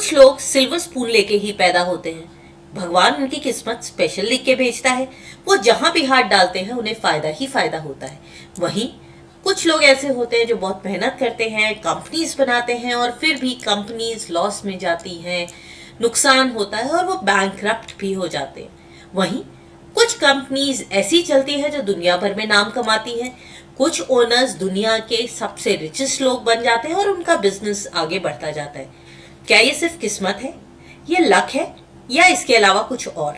कुछ लोग silver spoon लेके ही पैदा होते हैं। भगवान उनकी किस्मत स्पेशल लिख के भेजता है। वो जहां भी हाथ डालते हैं उन्हें फायदा ही फायदा होता है। वहीं कुछ लोग ऐसे होते हैं जो बहुत मेहनत करते हैं, कंपनीज बनाते हैं और फिर भी कंपनीज लॉस में जाती हैं, नुकसान होता है और वो बैंकरप्ट भी हो जाते हैं। वहीं कुछ कंपनीज ऐसी चलती है जो दुनिया भर में नाम कमाती है। कुछ ओनर्स दुनिया के सबसे रिचेस्ट लोग बन जाते हैं और उनका बिजनेस आगे बढ़ता जाता है। क्या ये सिर्फ किस्मत है, ये लक है, या इसके अलावा कुछ और?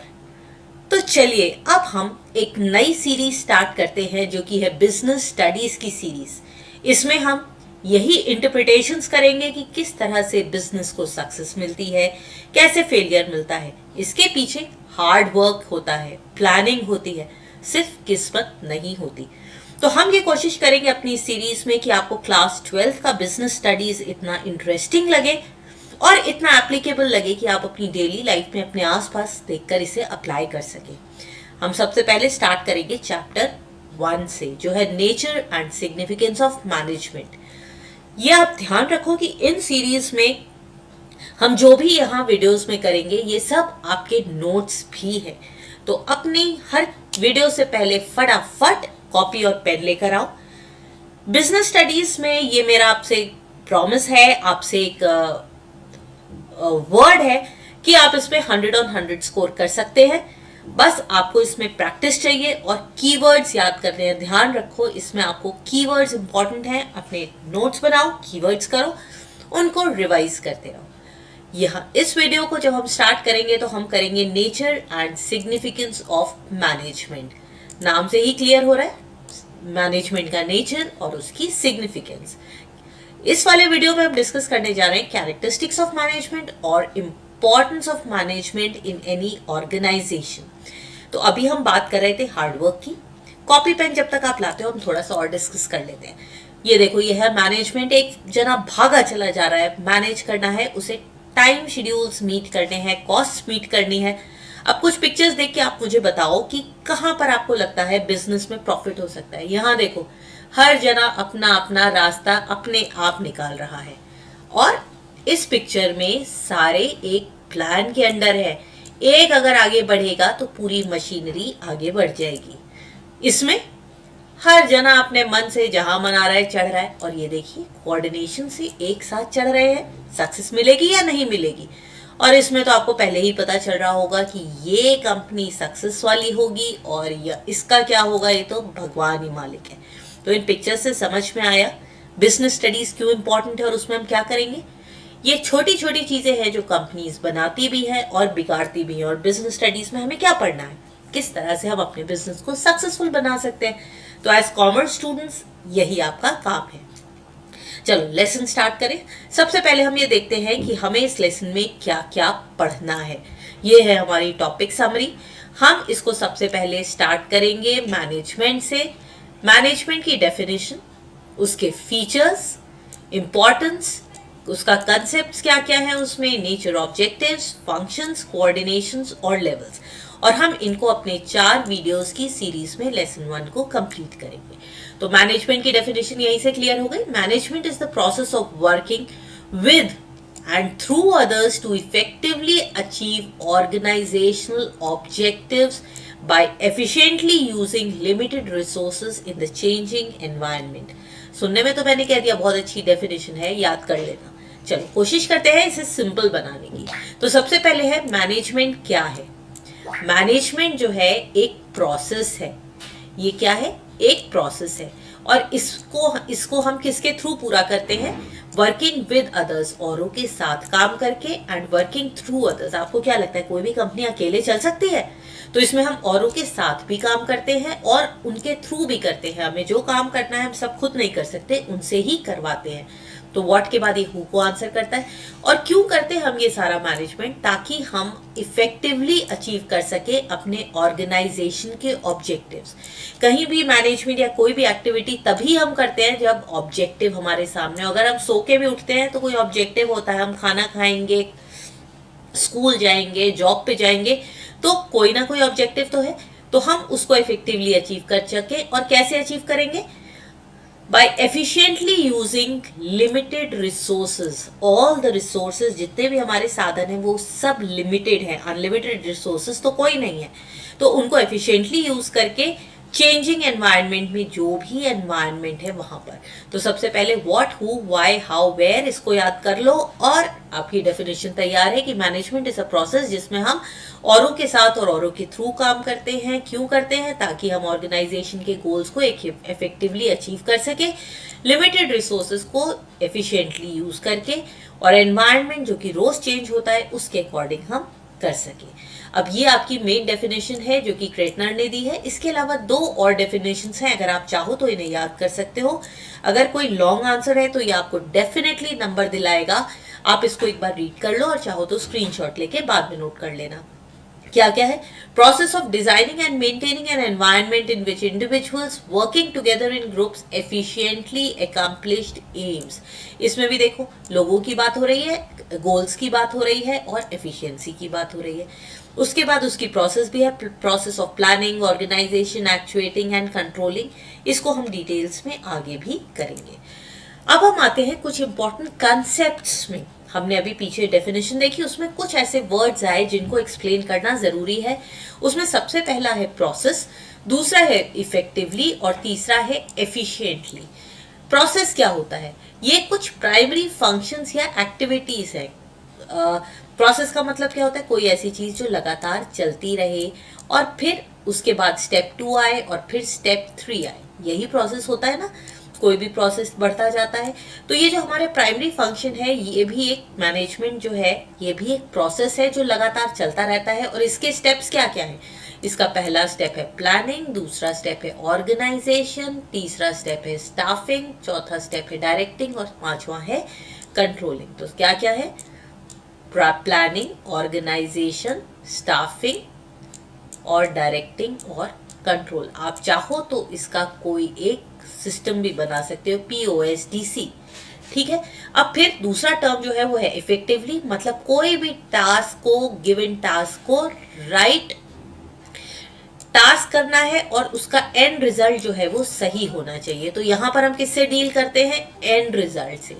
तो चलिए अब हम एक नई सीरीज स्टार्ट करते हैं जो कि है बिजनेस स्टडीज की सीरीज। इसमें हम यही इंटरप्रिटेशंस करेंगे कि किस तरह से बिजनेस को सक्सेस मिलती है, कैसे फेलियर मिलता है। इसके पीछे हार्ड वर्क होता है, प्लानिंग होती है, सिर्फ किस्मत नहीं होती। तो हम ये कोशिश करेंगे अपनी सीरीज में कि आपको क्लास 12th का बिजनेस स्टडीज इतना इंटरेस्टिंग लगे और इतना एप्लीकेबल लगे कि आप अपनी डेली लाइफ में अपने आसपास देखकर इसे अप्लाई कर सके। हम सबसे पहले स्टार्ट करेंगे चैप्टर 1 से, जो है nature and significance of management. ये आप ध्यान रखो कि इन सीरीज में हम जो भी यहाँ वीडियोस में करेंगे ये सब आपके नोट्स भी है। तो अपनी हर वीडियो से पहले फटाफट कॉपी और पेन लेकर आओ। बिजनेस स्टडीज में ये मेरा आपसे प्रॉमिस है, आपसे एक वर्ड है कि आप इसमें 100 on 100 स्कोर कर सकते हैं। बस आपको इसमें प्रैक्टिस चाहिए और कीवर्ड्स याद करने हैं। ध्यान रखो इसमें आपको कीवर्ड्स इंपॉर्टेंट हैं। अपने नोट्स बनाओ, कीवर्ड्स करो, उनको रिवाइज करते रहो। यहाँ इस वीडियो को जब हम स्टार्ट करेंगे तो हम करेंगे nature and significance of management. नाम से ही क्लियर हो रहा है मैनेजमेंट का नेचर और उसकी सिग्निफिकेंस। इस वाले वीडियो में हम डिस्कस करने जा रहे हैं कैरेक्टरिस्टिक्स ऑफ मैनेजमेंट और importance of management in any organisation. तो अभी हम बात कर रहे थे हार्डवर्क की। कॉपी पेन जब तक आप लाते हो हम थोड़ा सा और डिस्कस कर लेते हैं। ये देखो, ये है मैनेजमेंट। एक जना भागा चला जा रहा है, मैनेज करना है उसे, टाइम शेड्यूल्स मीट करने हैं, कॉस्ट मीट करनी है। अब कुछ पिक्चर्स देख के आप मुझे बताओ कि कहां पर आपको लगता है बिजनेस में प्रॉफिट हो सकता है। यहाँ देखो, हर जना अपना अपना रास्ता अपने आप निकाल रहा है और इस पिक्चर में सारे एक प्लान के अंडर है। एक अगर आगे बढ़ेगा तो पूरी मशीनरी आगे बढ़ जाएगी। इसमें हर जना अपने मन से जहां मन आ रहा है चढ़ रहा है और ये देखिए कोऑर्डिनेशन से एक साथ चढ़ रहे हैं। सक्सेस मिलेगी या नहीं मिलेगी? और इसमें तो आपको पहले ही पता चल रहा होगा कि ये कंपनी सक्सेस वाली होगी और इसका क्या होगा, ये तो भगवान ही मालिक है। तो इन पिक्चर से समझ में आया बिजनेस स्टडीज क्यों इंपॉर्टेंट है और उसमें हम क्या करेंगे। ये छोटी छोटी चीजें हैं जो कंपनीज बनाती भी है और बिगाड़ती भी है। और बिजनेस स्टडीज में हमें क्या पढ़ना है, किस तरह से हम अपने बिजनेस को सक्सेसफुल बना सकते हैं। तो एज कॉमर्स स्टूडेंट्स यही आपका काम है। चलो लेसन स्टार्ट करें। सबसे पहले हम ये देखते हैं कि हमें इस लेसन में क्या क्या पढ़ना है। ये है हमारी टॉपिक समरी। हम इसको सबसे पहले स्टार्ट करेंगे मैनेजमेंट से। मैनेजमेंट की डेफिनेशन, उसके फीचर्स, इंपॉर्टेंस, उसका कंसेप्ट क्या क्या है उसमें, नेचर, ऑब्जेक्टिव्स, फंक्शंस, कोऑर्डिनेशंस और लेवल्स। और हम इनको अपने 4 वीडियोस की सीरीज में लेसन 1 को कंप्लीट करेंगे। तो मैनेजमेंट की डेफिनेशन यहीं से क्लियर हो गई। Management is the process of working with and through others to effectively achieve organizational objectives by efficiently using limited resources in the changing environment। सुनने में तो मैंने कह दिया बहुत अच्छी डेफिनेशन है, याद कर लेना। चलो कोशिश करते हैं इसे सिंपल बनाने की। तो सबसे पहले है मैनेजमेंट क्या है। मैनेजमेंट जो है एक प्रोसेस है। ये क्या है, एक प्रोसेस है और इसको हम किसके थ्रू पूरा करते हैं, वर्किंग विद अदर्स, औरों के साथ काम करके, एंड वर्किंग थ्रू अदर्स। आपको क्या लगता है कोई भी कंपनी अकेले चल सकती है? तो इसमें हम औरों के साथ भी काम करते हैं और उनके थ्रू भी करते हैं। हमें जो काम करना है हम सब खुद नहीं कर सकते, उनसे ही करवाते हैं। तो व्हाट के बाद ये हु को आंसर करता है। और क्यों करते हैं हम ये सारा मैनेजमेंट, ताकि हम इफेक्टिवली अचीव कर सके अपने ऑर्गेनाइजेशन के ऑब्जेक्टिव्स। कहीं भी मैनेजमेंट या कोई भी एक्टिविटी तभी हम करते हैं जब ऑब्जेक्टिव हमारे सामने। अगर हम सो के भी उठते हैं तो कोई ऑब्जेक्टिव होता है, हम खाना खाएंगे, स्कूल जाएंगे, जॉब पे जाएंगे, तो कोई ना कोई ऑब्जेक्टिव तो है। तो हम उसको इफेक्टिवली अचीव कर सके। और कैसे अचीव करेंगे, by efficiently using limited resources, all the resources, जितने भी हमारे साधन हैं वो सब लिमिटेड है, अनलिमिटेड रिसोर्सेज तो कोई नहीं है, तो उनको एफिशिएंटली यूज करके चेंजिंग एनवायरनमेंट में, जो भी एनवायरनमेंट है वहां पर। तो सबसे पहले what, who, why, how, where, इसको याद कर लो और आपकी डेफिनेशन तैयार है कि मैनेजमेंट इज अ प्रोसेस जिसमें हम औरों के साथ और औरों के थ्रू काम करते हैं। क्यों करते हैं? ताकि हम ऑर्गेनाइजेशन के गोल्स को इफेक्टिवली अचीव कर सके, लिमिटेड रिसोर्सेज को एफिशिएंटली यूज करके, और एनवायरनमेंट जो कि रोज चेंज होता है उसके अकॉर्डिंग हम कर सके। अब ये आपकी मेन डेफिनेशन है जो कि क्रेटनर ने दी है। इसके अलावा दो और डेफिनेशंस हैं, अगर आप चाहो तो इन्हें याद कर सकते हो। अगर कोई लॉन्ग आंसर है तो ये आपको डेफिनेटली नंबर दिलाएगा, आप इसको एक बार रीड कर लो और चाहो तो स्क्रीनशॉट लेके बाद में नोट कर लेना। क्या क्या है? Process of designing and maintaining an environment in which individuals working together in groups efficiently accomplished aims. इसमें भी देखो लोगों की बात हो रही है, गोल्स की बात हो रही है और एफिशिएंसी की बात हो रही है। उसके बाद उसकी प्रोसेस भी है, process of planning, organisation, actuating and controlling. इसको हम डिटेल्स में आगे भी करेंगे। अब हम आते हैं कुछ इंपॉर्टेंट कॉन्सेप्ट्स में। हमने अभी पीछे डेफिनेशन देखी, उसमें कुछ ऐसे वर्ड्स आए जिनको एक्सप्लेन करना जरूरी है। उसमें सबसे पहला है प्रोसेस, दूसरा है इफेक्टिवली और तीसरा है एफिशिएंटली। प्रोसेस क्या होता है? ये कुछ प्राइमरी फंक्शंस या एक्टिविटीज है। प्रोसेस का मतलब क्या होता है? कोई ऐसी चीज जो लगातार चलती रहे और फिर उसके बाद स्टेप 2 आए और फिर स्टेप 3 आए, यही प्रोसेस होता है ना। कोई भी प्रोसेस बढ़ता जाता है। तो ये जो हमारे प्राइमरी फंक्शन है, ये भी एक मैनेजमेंट जो है, ये भी एक प्रोसेस है जो लगातार चलता रहता है। और इसके स्टेप्स क्या क्या है? इसका पहला स्टेप है प्लानिंग, दूसरा स्टेप है ऑर्गेनाइजेशन, तीसरा स्टेप है स्टाफिंग, चौथा स्टेप है डायरेक्टिंग और पांचवा है कंट्रोलिंग। तो क्या क्या है? प्लानिंग, ऑर्गेनाइजेशन, स्टाफिंग और डायरेक्टिंग और कंट्रोल। आप चाहो तो इसका कोई एक सिस्टम भी बना सकते हो, POSDC। ठीक है। अब फिर दूसरा टर्म जो है वो है इफेक्टिवली, मतलब कोई भी टास्क को, गिवन टास्क को राइट टास्क करना है और उसका एंड रिजल्ट जो है वो सही होना चाहिए। तो यहां पर हम किससे डील करते हैं? एंड रिजल्ट से।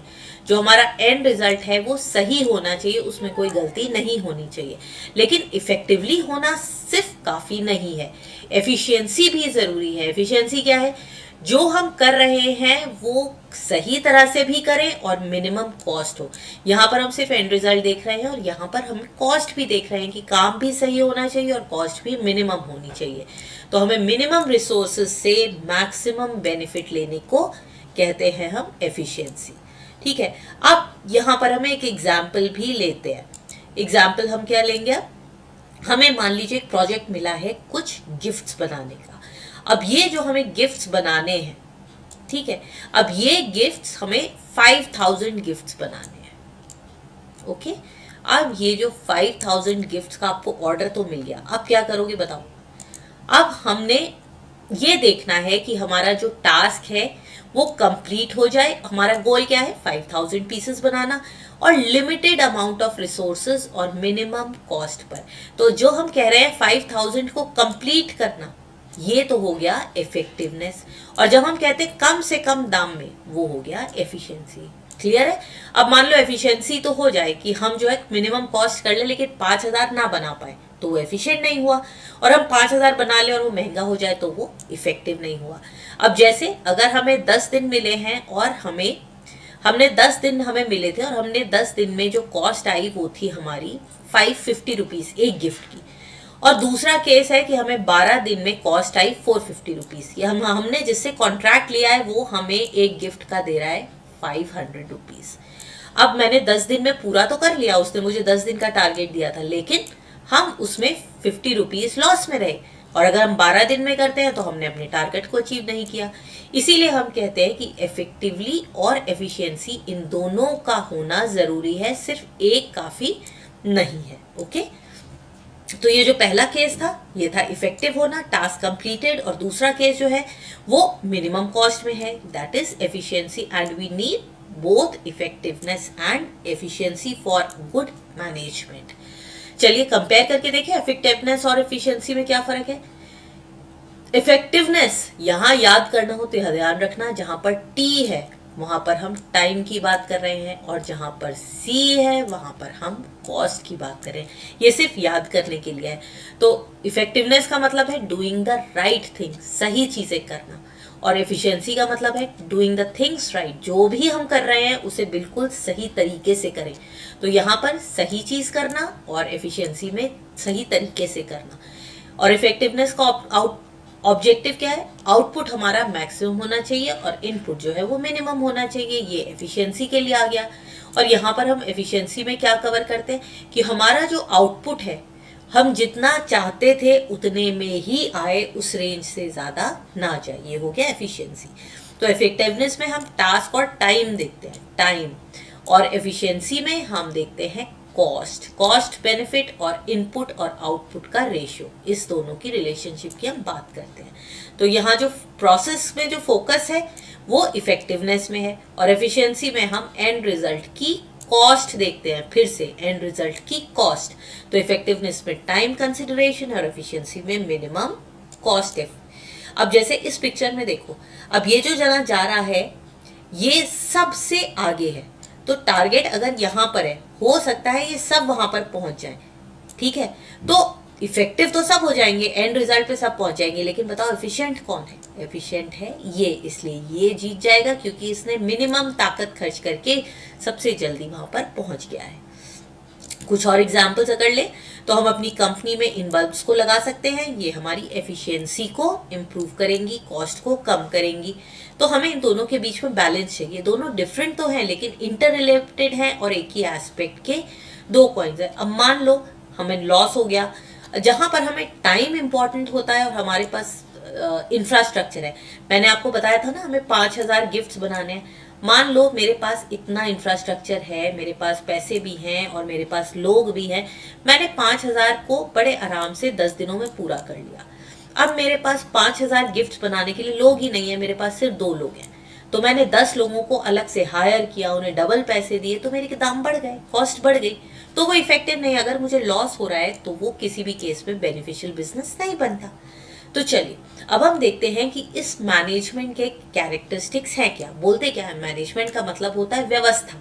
जो हमारा एंड रिजल्ट है वो सही होना चाहिए, उसमें कोई गलती नहीं होनी चाहिए। लेकिन इफेक्टिवली होना सिर्फ काफी नहीं है, एफिशिएंसी भी जरूरी है। एफिशिएंसी क्या है? जो हम कर रहे हैं वो सही तरह से भी करें और मिनिमम कॉस्ट हो। यहाँ पर हम सिर्फ एंड रिजल्ट देख रहे हैं और यहाँ पर हम कॉस्ट भी देख रहे हैं कि काम भी सही होना चाहिए और कॉस्ट भी मिनिमम होनी चाहिए। तो हमें मिनिमम रिसोर्सेज से मैक्सिमम बेनिफिट लेने को कहते हैं हम एफिशिएंसी। ठीक है। अब यहाँ पर हमें एक एग्जाम्पल भी लेते हैं। एग्जाम्पल हम क्या लेंगे? अब हमें मान लीजिए एक प्रोजेक्ट मिला है कुछ गिफ्ट्स बनाने का। अब ये जो हमें गिफ्ट्स बनाने हैं, ठीक है, अब ये गिफ्ट्स हमें 5000 गिफ्ट्स बनाने हैं। ओके। अब ये जो 5000 गिफ्ट्स का आपको ऑर्डर तो मिल गया, अब क्या करोगे बताओ? अब हमने ये देखना है कि हमारा जो टास्क है वो कंप्लीट हो जाए। हमारा गोल क्या है? 5000 पीसेस बनाना और लिमिटेड अमाउंट ऑफ रिसोर्सेज और मिनिमम कॉस्ट पर। तो जो हम कह रहे हैं 5000 को कंप्लीट करना, ये तो हो गया इफेक्टिवनेस। और जब हम कहते हैं कम से कम दाम में, वो हो गया एफिशिएंसी। क्लियर है? अब मान लो एफिशिएंसी तो हो जाए कि हम जो है मिनिमम कॉस्ट कर ले लेकिन 5000 ना बना पाए, तो वो एफिशिएंट नहीं हुआ। और हम 5000 बना ले और वो महंगा हो जाए तो वो इफेक्टिव नहीं हुआ। अब जैसे अगर हमें 10 दिन मिले हैं और हमने 10 दिन हमें मिले थे और हमने 10 दिन में जो कॉस्ट आई वो थी हमारी 550 रुपीज एक गिफ्ट की। और दूसरा केस है कि हमें 12 दिन में कॉस्ट आई 450 रुपीज। या हमने जिससे कॉन्ट्रैक्ट लिया है वो हमें एक गिफ्ट का दे रहा है 500 रुपीज। अब मैंने 10 दिन में पूरा तो कर लिया, उसने मुझे 10 दिन का टारगेट दिया था, लेकिन हम उसमें 50 रुपीज लॉस में रहे। और अगर हम 12 दिन में करते हैं तो हमने अपने टारगेट को अचीव नहीं किया। इसीलिए हम कहते हैं कि इफेक्टिवली और एफिशिएंसी इन दोनों का होना जरूरी है, सिर्फ एक काफी नहीं है। ओके। तो ये जो पहला केस था ये था इफेक्टिव होना, टास्क कंप्लीटेड, और दूसरा केस जो है वो मिनिमम कॉस्ट में है, that is efficiency. And we need both effectiveness and efficiency for good management. चलिए कंपेयर करके देखें इफेक्टिवनेस और एफिशिएंसी में क्या फर्क है। इफेक्टिवनेस यहाँ याद करना हो तो यह ध्यान रखना, जहां पर टी है वहां पर हम टाइम की बात कर रहे हैं और जहां पर सी है वहां पर हम कॉस्ट की बात कर रहे हैं। ये सिर्फ याद करने के लिए है। तो इफेक्टिवनेस का मतलब है डूइंग द राइट थिंग, सही चीजें करना, और एफिशिएंसी का मतलब है डूइंग द थिंग्स राइट, जो भी हम कर रहे हैं उसे बिल्कुल सही तरीके से करें। तो यहाँ पर सही चीज करना और एफिशिएंसी में सही तरीके से करना। और इफेक्टिवनेस का ऑब्जेक्टिव क्या है? आउटपुट हमारा मैक्सिमम होना चाहिए और इनपुट जो है वो मिनिमम होना चाहिए। ये एफिशिएंसी के लिए आ गया। और यहाँ पर हम एफिशिएंसी में क्या कवर करते हैं कि हमारा जो आउटपुट है हम जितना चाहते थे उतने में ही आए, उस रेंज से ज्यादा ना जाए। ये हो गया एफिशिएंसी। तो इफेक्टिवनेस में हम टास्क और टाइम देखते हैं, टाइम, और एफिशिएंसी में हम देखते हैं कॉस्ट, कॉस्ट बेनिफिट और इनपुट और आउटपुट का रेशियो, इस दोनों की रिलेशनशिप की हम बात करते हैं। तो यहाँ जो प्रोसेस में जो फोकस है वो इफेक्टिवनेस में है, और एफिशिएंसी में हम एंड रिजल्ट की कॉस्ट देखते हैं। फिर से एंड रिजल्ट की कॉस्ट। तो इफेक्टिवनेस में टाइम कंसिडरेशन और एफिशिएंसी में मिनिमम कॉस्ट। अब जैसे इस पिक्चर में देखो, अब ये जो जना जा रहा है ये सबसे आगे है, तो टारगेट अगर यहाँ पर है, हो सकता है ये सब वहां पर पहुंच जाए, ठीक है। तो इफेक्टिव तो सब हो जाएंगे, एंड रिजल्ट पे सब पहुंच जाएंगे, लेकिन बताओ एफिशिएंट कौन है? एफिशिएंट है ये, इसलिए ये जीत जाएगा क्योंकि इसने मिनिमम ताकत खर्च करके सबसे जल्दी वहां पर पहुंच गया है। कुछ और एग्जाम्पल्स अगर ले तो हम अपनी कंपनी में इन बल्ब्स को लगा सकते हैं, ये हमारी एफिशिएंसी को इम्प्रूव करेंगी, कॉस्ट को कम करेंगी। तो हमें इन दोनों के बीच में बैलेंस चाहिए। दोनों डिफरेंट तो हैं लेकिन इंटर रिलेटेड हैं और एक ही एस्पेक्ट के दो कॉइन्स हैं। अब मान लो हमें लॉस हो गया, जहां पर हमें टाइम इंपॉर्टेंट होता है और हमारे पास इंफ्रास्ट्रक्चर है। मैंने आपको बताया था ना हमें 5000 गिफ्ट्स बनाने हैं। मान लो मेरे पास इतना इंफ्रास्ट्रक्चर है, मेरे पास पैसे भी हैं और मेरे पास लोग भी हैं, मैंने 5000 को बड़े आराम से 10 दिनों में पूरा कर लिया। अब मेरे पास 5000 गिफ्ट्स बनाने के लिए लोग ही नहीं है, मेरे पास सिर्फ 2 लोग हैं, तो मैंने 10 लोगों को अलग से हायर किया, उन्हें डबल पैसे दिए, तो मेरे दाम बढ़ गए, कॉस्ट बढ़ गई, तो वो इफेक्टिव नहीं। अगर मुझे लॉस हो रहा है तो वो किसी भी केस में बेनिफिशियल बिजनेस नहीं बनता। तो चलिए अब हम देखते हैं कि इस मैनेजमेंट के कैरेक्टरिस्टिक्स हैं क्या। बोलते क्या है? मैनेजमेंट का मतलब होता है व्यवस्था,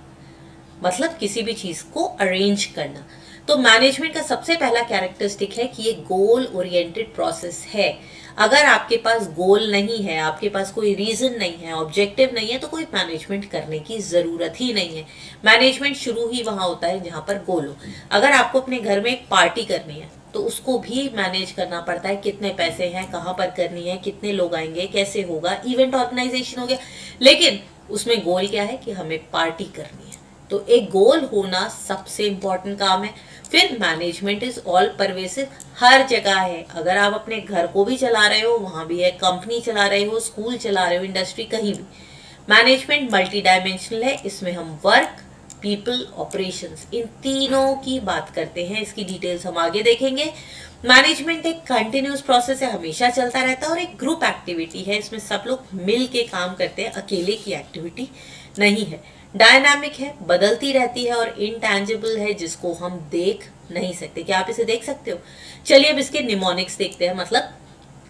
मतलब किसी भी चीज को अरेंज करना। तो मैनेजमेंट का सबसे पहला कैरेक्टरिस्टिक है कि ये गोल ओरिएंटेड प्रोसेस है। अगर आपके पास गोल नहीं है, आपके पास कोई रीजन नहीं है, ऑब्जेक्टिव नहीं है, तो कोई मैनेजमेंट करने की जरूरत ही नहीं है। मैनेजमेंट शुरू ही वहां होता है जहां पर गोल हो। अगर आपको अपने घर में एक पार्टी करनी है तो उसको भी मैनेज करना पड़ता है, कितने पैसे हैं, कहाँ पर करनी है, कितने लोग आएंगे, कैसे होगा, इवेंट ऑर्गेनाइजेशन हो गया। लेकिन उसमें गोल क्या है कि हमें पार्टी करनी है, तो एक गोल होना सबसे इंपॉर्टेंट काम है। फिर मैनेजमेंट इज ऑल परवेसिव, हर जगह है। अगर आप अपने घर को भी चला रहे हो वहां भी है, कंपनी चला रहे हो, स्कूल चला रहे हो, इंडस्ट्री, कहीं भी मैनेजमेंट मल्टी डायमेंशनल है। इसमें हम वर्क, पीपल, ऑपरेशंस, इन तीनों की बात करते हैं। इसकी डिटेल्स हम आगे देखेंगे। मैनेजमेंट एक कंटिन्यूस प्रोसेस है, हमेशा चलता रहता है, और एक ग्रुप एक्टिविटी है। इसमें सब लोग मिल के काम करते हैं, अकेले की एक्टिविटी नहीं है। डायनामिक है, बदलती रहती है, और इनटैंजिबल है, जिसको हम देख नहीं सकते। क्या आप इसे देख सकते हो? चलिए अब इसके निमोनिक्स देखते हैं। मतलब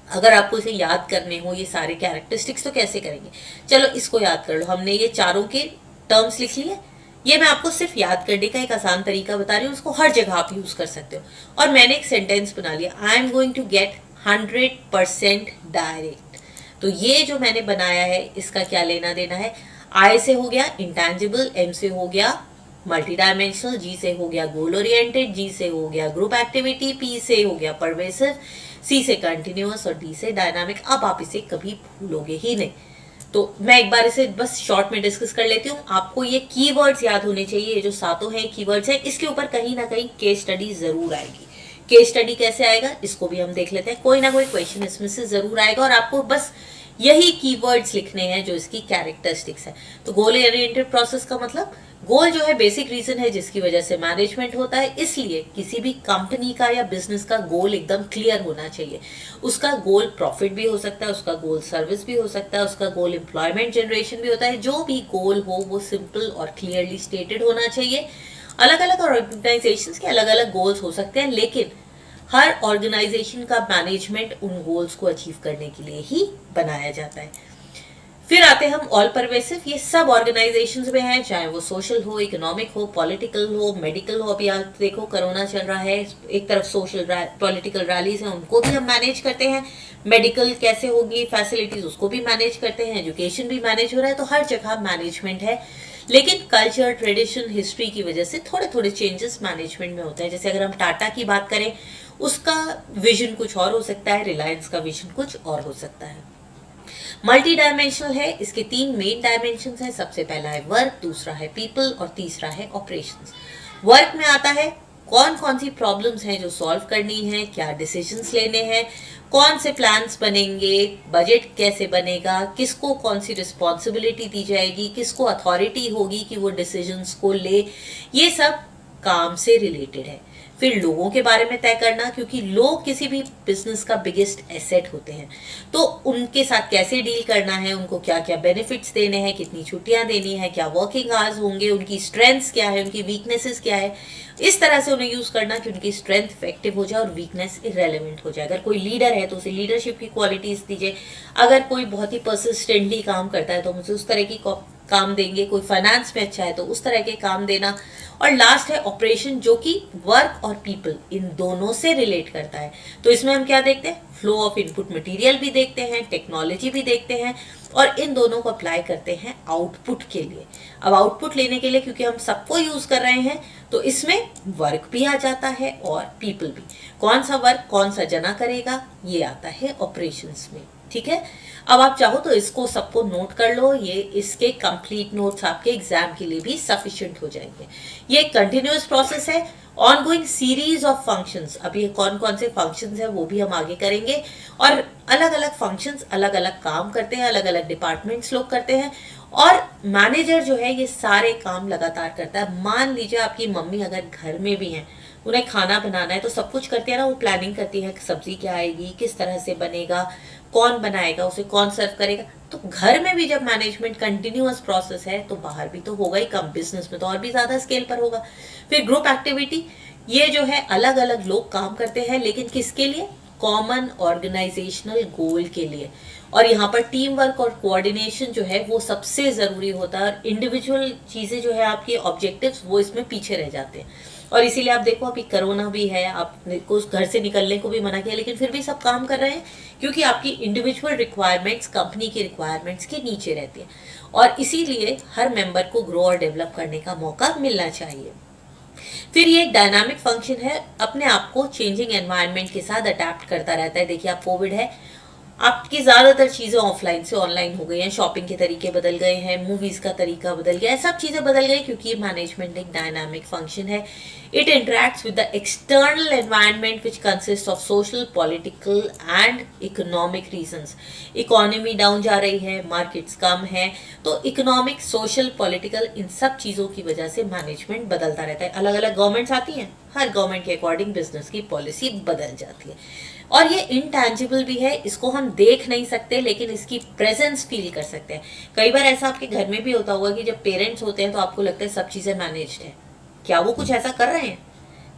अगर आपको इसे याद करने हो ये सारे कैरेक्टरिस्टिक्स तो कैसे करेंगे? चलो इसको याद कर लो। हमने ये चारों के टर्म्स लिख लिए। ये मैं आपको सिर्फ याद करने का एक आसान तरीका बता रही हूँ, उसको हर जगह आप यूज कर सकते हो। और मैंने एक सेंटेंस बना लिया, I am going to get 100% direct. तो ये जो मैंने बनाया है इसका क्या लेना देना है? आई से हो गया इंटैंजिबल, एम से हो गया मल्टी डायमेंशनल, जी से हो गया गोल ओरिएंटेड, जी से हो गया ग्रुप एक्टिविटी, पी से हो गया परवेसिव, सी से कंटिन्यूअस और डी से डायनामिक। अब आप इसे कभी भूलोगे ही नहीं। तो मैं एक बार इसे बस शॉर्ट में डिस्कस कर लेती हूँ। आपको ये कीवर्ड्स याद होने चाहिए, ये जो सातों हैं कीवर्ड्स हैं, इसके ऊपर कहीं ना कहीं केस स्टडी जरूर आएगी। केस स्टडी कैसे आएगा इसको भी हम देख लेते हैं। कोई ना कोई क्वेश्चन इसमें से जरूर आएगा और आपको बस यही कीवर्ड्स लिखने हैं जो इसकी कैरेक्टरिस्टिक्स है। तो गोल ओरिएंटेड प्रोसेस का मतलब गोल जो है बेसिक रीजन है जिसकी वजह से मैनेजमेंट होता है। इसलिए किसी भी कंपनी का या बिजनेस का गोल एकदम क्लियर होना चाहिए। उसका गोल प्रॉफिट भी हो सकता है, उसका गोल सर्विस भी हो सकता है, उसका गोल एम्प्लॉयमेंट जनरेशन भी होता है। जो भी गोल हो वो सिंपल और क्लियरली स्टेटेड होना चाहिए। अलग अलग ऑर्गेनाइजेशंस के अलग अलग गोल्स हो सकते हैं, लेकिन हर ऑर्गेनाइजेशन का मैनेजमेंट उन गोल्स को अचीव करने के लिए ही बनाया जाता है। फिर आते हैं हम ऑल परवेसिव, ये सब ऑर्गेनाइजेशंस में है, चाहे वो सोशल हो, इकोनॉमिक हो, पॉलिटिकल हो, मेडिकल हो। अभी आप देखो कोरोना चल रहा है, एक तरफ सोशल पॉलिटिकल रैलीज हैं, उनको भी हम मैनेज करते हैं, मेडिकल कैसे होगी फैसिलिटीज उसको भी मैनेज करते हैं, एजुकेशन भी मैनेज हो रहा है। तो हर जगह मैनेजमेंट है, लेकिन कल्चर, ट्रेडिशन, हिस्ट्री की वजह से थोड़े थोड़े चेंजेस मैनेजमेंट में होते हैं। जैसे अगर हम टाटा की बात करें, उसका विजन कुछ और हो सकता है, रिलायंस का विजन कुछ और हो सकता है। मल्टी डायमेंशनल है, इसके 3 मेन डायमेंशन है। सबसे पहला है वर्क, दूसरा है पीपल और तीसरा है ऑपरेशंस। वर्क में आता है कौन कौन सी प्रॉब्लम्स हैं जो सॉल्व करनी है, क्या डिसीजंस लेने हैं, कौन से प्लान्स बनेंगे, बजट कैसे बनेगा, किसको कौन सी रिस्पॉन्सिबिलिटी दी जाएगी, किसको अथॉरिटी होगी कि वो डिसीजंस को ले, ये सब काम से रिलेटेड है। फिर लोगों के बारे में तय करना, क्योंकि लोग किसी भी बिजनेस का बिगेस्ट एसेट होते हैं, तो उनके साथ कैसे डील करना है, उनको क्या क्या बेनिफिट्स देने हैं, कितनी छुट्टियां देनी है, क्या वर्किंग आवर्स होंगे, उनकी स्ट्रेंथ्स क्या है, उनकी वीकनेसेस क्या है, इस तरह से उन्हें यूज करना कि उनकी स्ट्रेंथ इफेक्टिव हो जाए और वीकनेस इरेलीवेंट हो जाए। अगर कोई लीडर है तो उसे लीडरशिप की क्वालिटीज दीजिए, अगर कोई बहुत ही परसिस्टेंटली काम करता है तो मुझे उस तरह की काम देंगे, कोई फाइनेंस में अच्छा है तो उस तरह के काम देना। और लास्ट है ऑपरेशन, जो कि वर्क और पीपल इन दोनों से रिलेट करता है। तो इसमें हम क्या देखते हैं, फ्लो ऑफ इनपुट मटेरियल भी देखते हैं, टेक्नोलॉजी भी देखते हैं, और इन दोनों को अप्लाई करते हैं आउटपुट के लिए। अब आउटपुट लेने के लिए, क्योंकि हम सबको यूज कर रहे हैं, तो इसमें वर्क भी आ जाता है और पीपल भी। कौन सा वर्क कौन सा जना करेगा, ये आता है ऑपरेशंस में। ठीक है, अब आप चाहो तो इसको सबको नोट कर लो, ये इसके कंप्लीट नोट्स आपके एग्जाम के लिए भी सफिशिएंट हो जाएंगे। ये एक कंटिन्यूअस प्रोसेस है, ऑनगोइंग सीरीज ऑफ फंक्शंस। अब ये कौन कौन से फंक्शंस है वो भी हम आगे करेंगे, और अलग अलग फंक्शंस अलग अलग काम करते हैं, अलग अलग डिपार्टमेंट्स लोग करते हैं, और मैनेजर जो है ये सारे काम लगातार करता है। मान लीजिए आपकी मम्मी अगर घर में भी है, उन्हें खाना बनाना है तो सब कुछ करती है ना, वो प्लानिंग करती है सब्जी क्या आएगी, किस तरह से बनेगा, कौन बनाएगा, उसे कौन सर्व करेगा। तो घर में भी जब मैनेजमेंट कंटिन्यूअस प्रोसेस है तो बाहर भी तो होगा ही, कम बिजनेस में तो और भी ज्यादा स्केल पर होगा। फिर ग्रुप एक्टिविटी, ये जो है अलग अलग लोग काम करते हैं, लेकिन किसके लिए, कॉमन ऑर्गेनाइजेशनल गोल के लिए। और यहाँ पर टीम वर्क और कोऑर्डिनेशन जो है वो सबसे जरूरी होता है, और इंडिविजुअल चीजें जो है आपकी ऑब्जेक्टिव्स वो इसमें पीछे रह जाते हैं। और इसीलिए आप देखो अभी कोरोना भी है, आपको घर से निकलने को भी मना किया, लेकिन फिर भी सब काम कर रहे हैं, क्योंकि आपकी इंडिविजुअल रिक्वायरमेंट्स कंपनी की रिक्वायरमेंट्स के नीचे रहती है, और इसीलिए हर मेंबर को ग्रो और डेवलप करने का मौका मिलना चाहिए। फिर ये एक डायनामिक फंक्शन है, अपने आप को चेंजिंग एनवायरनमेंट के साथ अडेप्ट करता रहता है। देखिए आप कोविड है, आपकी ज्यादातर चीजें ऑफलाइन से ऑनलाइन हो गई हैं, शॉपिंग के तरीके बदल गए हैं, मूवीज का तरीका बदल गया है, सब चीजें बदल गई, क्योंकि ये मैनेजमेंट एक डायनामिक फंक्शन है। It interacts with the external environment which consist of social, political and economic reasons. Economy down जा रही है, मार्केट्स कम है, तो इकोनॉमिक, सोशल, पॉलिटिकल, इन सब चीजों की वजह से मैनेजमेंट बदलता रहता है। अलग अलग गवर्नमेंट्स आती हैं, हर गवर्नमेंट के अकॉर्डिंग बिजनेस की पॉलिसी बदल जाती है। और ये इनटैंजिबल भी है, इसको हम देख नहीं सकते, लेकिन इसकी प्रेजेंस फील कर सकते हैं। कई बार ऐसा आपके घर में भी होता होगा कि जब पेरेंट्स होते हैं तो आपको लगता है सब चीजें मैनेज्ड है, क्या वो कुछ ऐसा कर रहे हैं,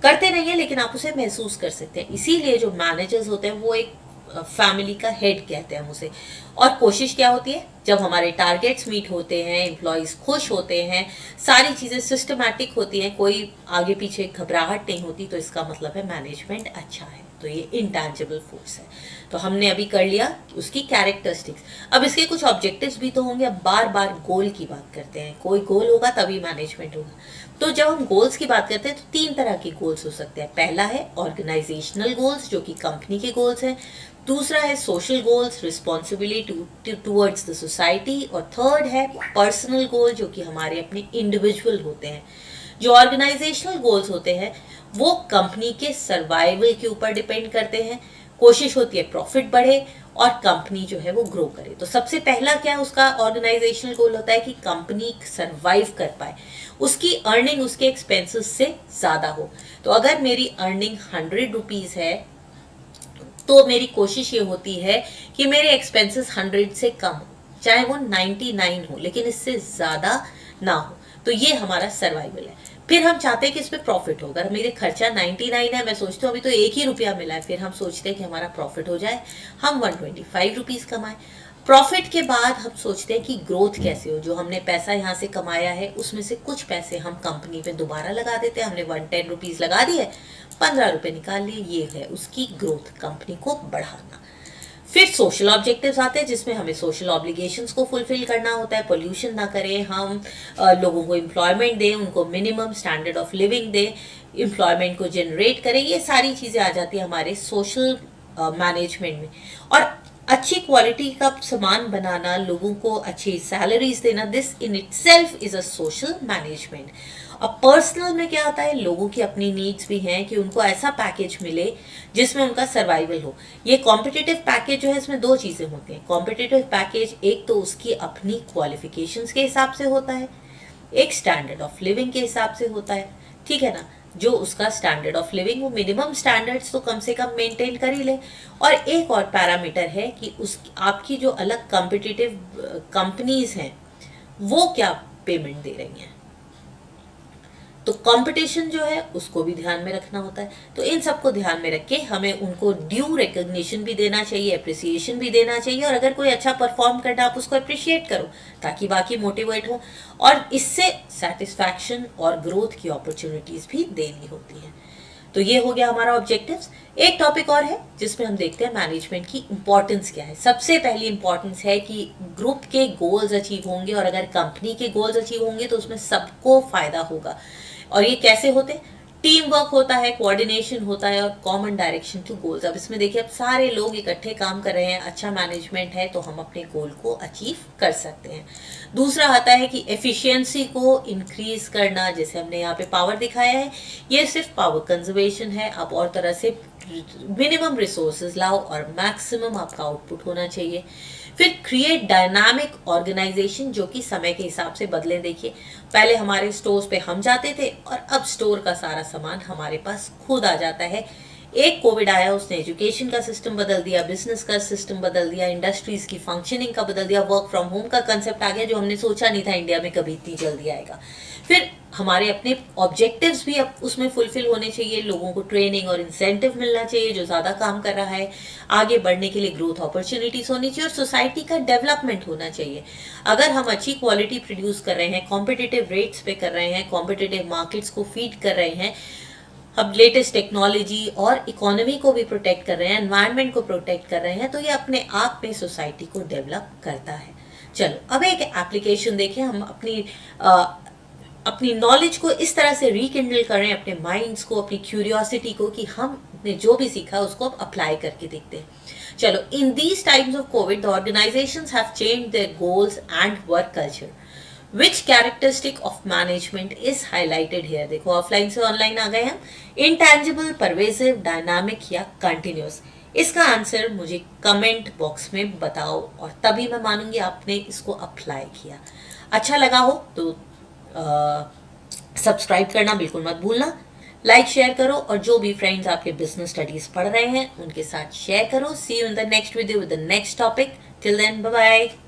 करते नहीं है, लेकिन आप उसे महसूस कर सकते हैं। इसीलिए जो मैनेजर्स होते हैं वो एक फैमिली का हेड कहते हैं हम उसे। और कोशिश क्या होती है, जब हमारे टारगेट्स मीट होते हैं, एम्प्लॉयज खुश होते हैं, सारी चीजें सिस्टमैटिक होती हैं, कोई आगे पीछे घबराहट नहीं होती, तो इसका मतलब है मैनेजमेंट अच्छा है। तो ये इंटैंजिबल फोर्स है। तो हमने अभी कर लिया उसकी कैरेक्टरिस्टिक्स। अब इसके कुछ ऑब्जेक्टिव्स भी तो होंगे। अब बार बार गोल की बात करते हैं, कोई गोल होगा तभी मैनेजमेंट होगा। तो जब हम गोल्स की बात करते हैं तो 3 तरह के गोल्स हो सकते हैं। पहला है ऑर्गेनाइजेशनल गोल्स, जो कि कंपनी के गोल्स हैं। दूसरा है social goals, responsibility towards the society. और थर्ड है पर्सनल गोल, जो कि हमारे अपने इंडिविजुअल होते हैं। जो ऑर्गेनाइजेशनल गोल्स होते हैं वो कंपनी के सर्वाइवल के ऊपर डिपेंड करते हैं। कोशिश होती है प्रॉफिट बढ़े और कंपनी जो है वो ग्रो करे। तो सबसे पहला क्या उसका ऑर्गेनाइजेशनल गोल होता है कि कंपनी सर्वाइव कर पाए, उसकी अर्निंग उसके एक्सपेंसेस से ज्यादा हो। तो अगर मेरी अर्निंग 100 रुपीज है तो मेरी कोशिश ये होती है कि मेरे एक्सपेंसेस 100 से कम हो, चाहे वो 99 हो, लेकिन इससे ज्यादा ना हो। तो ये हमारा सर्वाइवल है। फिर हम चाहते हैं कि इस पे प्रॉफिट हो। अगर मेरे खर्चा 99 है, मैं सोचती हूँ अभी तो 1 ही रुपया मिला है, फिर हम सोचते हैं कि हमारा प्रॉफिट हो जाए, हम 125 रुपीज़ कमाएं। प्रॉफिट के बाद हम सोचते हैं कि ग्रोथ कैसे हो, जो हमने पैसा यहाँ से कमाया है उसमें से कुछ पैसे हम कंपनी पे दोबारा लगा देते हैं। हमने 110 रुपीज़ लगा दिए, 15 रुपये निकाल लिए, ये है उसकी ग्रोथ, कंपनी को बढ़ाना। फिर सोशल ऑब्जेक्टिव्स आते हैं जिसमें हमें सोशल ऑब्लिगेशंस को फुलफिल करना होता है, पोल्यूशन ना करें हम, लोगों को एम्प्लॉयमेंट दें, उनको मिनिमम स्टैंडर्ड ऑफ लिविंग दें, एम्प्लॉयमेंट को जनरेट करें, ये सारी चीज़ें आ जाती है हमारे सोशल मैनेजमेंट में। और अच्छी क्वालिटी का सामान बनाना, लोगों को अच्छी सैलरीज देना, this in itself is a social management. अब पर्सनल में क्या होता है, लोगों की अपनी नीड्स भी हैं कि उनको ऐसा पैकेज मिले जिसमें उनका सर्वाइवल हो। ये कॉम्पिटिटिव पैकेज जो है, इसमें दो चीज़ें होती हैं। कॉम्पिटिटिव पैकेज एक तो उसकी अपनी क्वालिफिकेशंस के हिसाब से होता है, एक स्टैंडर्ड ऑफ लिविंग के हिसाब से होता है, ठीक है ना। जो उसका स्टैंडर्ड ऑफ लिविंग, वो मिनिमम स्टैंडर्ड्स तो कम से कम मेंटेन कर ही ले। और एक और पैरामीटर है कि उस आपकी जो अलग कॉम्पिटिटिव कंपनीज हैं वो क्या पेमेंट दे रही हैं। तो कंपटीशन जो है उसको भी ध्यान में रखना होता है। तो इन सबको ध्यान में रख के हमें उनको ड्यू रिकग्निशन भी देना चाहिए, अप्रिसिएशन भी देना चाहिए, और अगर कोई अच्छा परफॉर्म करना आप उसको अप्रिशिएट करो ताकि बाकी मोटिवेट हो, और इससे सेटिस्फैक्शन और ग्रोथ की अपॉर्चुनिटीज भी देनी होती है। तो ये हो गया हमारा ऑब्जेक्टिव्स। एक टॉपिक और है जिसमें हम देखते हैं मैनेजमेंट की इंपॉर्टेंस क्या है। सबसे पहली इंपॉर्टेंस है कि ग्रुप के गोल्स अचीव होंगे, और अगर कंपनी के गोल्स अचीव होंगे तो उसमें सबको फायदा होगा। और ये कैसे होते, टीम वर्क होता है, कोऑर्डिनेशन होता है, और कॉमन डायरेक्शन टू गोल्स। अब इसमें देखिए, अब सारे लोग इकट्ठे काम कर रहे हैं, अच्छा मैनेजमेंट है तो हम अपने गोल को अचीव कर सकते हैं। दूसरा आता है कि एफिशिएंसी को इंक्रीज करना, जैसे हमने यहाँ पे पावर दिखाया है, ये सिर्फ पावर कंजर्वेशन है। आप और तरह से मिनिमम रिसोर्सेज लाओ और मैक्सिमम आपका आउटपुट होना चाहिए। फिर क्रिएट डायनामिक ऑर्गेनाइजेशन, जो कि समय के हिसाब से बदले। देखिए, पहले हमारे स्टोर्स पे हम जाते थे और अब स्टोर का सारा सामान हमारे पास खुद आ जाता है। एक कोविड आया, उसने एजुकेशन का सिस्टम बदल दिया, बिजनेस का सिस्टम बदल दिया, इंडस्ट्रीज की फंक्शनिंग का बदल दिया, वर्क फ्रॉम होम का कंसेप्ट आ गया जो हमने सोचा नहीं था इंडिया में कभी इतनी जल्दी आएगा। फिर हमारे अपने ऑब्जेक्टिव्स भी अब उसमें फुलफिल होने चाहिए, लोगों को ट्रेनिंग और इंसेंटिव मिलना चाहिए जो ज़्यादा काम कर रहा है, आगे बढ़ने के लिए ग्रोथ अपॉर्चुनिटीज होनी चाहिए, और सोसाइटी का डेवलपमेंट होना चाहिए। अगर हम अच्छी क्वालिटी प्रोड्यूस कर रहे हैं, कॉम्पिटिटिव रेट्स पे कर रहे हैं, कॉम्पिटिटिव मार्केट्स को फीड कर रहे हैं, अब लेटेस्ट टेक्नोलॉजी और इकोनॉमी को भी प्रोटेक्ट कर रहे हैं, एनवायरनमेंट को प्रोटेक्ट कर रहे हैं, तो ये अपने आप में सोसाइटी को डेवलप करता है। चलो अब एक एप्लीकेशन देखें, हम अपनी नॉलेज को इस तरह से रिकिंडल करें, अपने माइंड्स को, अपनी क्यूरियोसिटी को, कि हमने जो भी सीखा उसको अब अप्लाई करके देखते हैं। चलो, in these times of Covid the organisations have changed their goals and work culture. Which characteristic of management is highlighted here. देखो, ऑफलाइन से ऑनलाइन आ गए हम। इंटैंजिबल, परवेसिव, डायनामिक या कंटिन्यूस। इसका आंसर मुझे कमेंट बॉक्स में बताओ, और तभी मैं मानूंगी आपने इसको अप्लाई किया। अच्छा लगा हो तो सब्सक्राइब करना बिल्कुल मत भूलना, लाइक शेयर करो, और जो भी फ्रेंड्स आपके बिजनेस स्टडीज पढ़ रहे हैं उनके साथ शेयर करो। See you in the next video with the next topic. Till then, bye bye.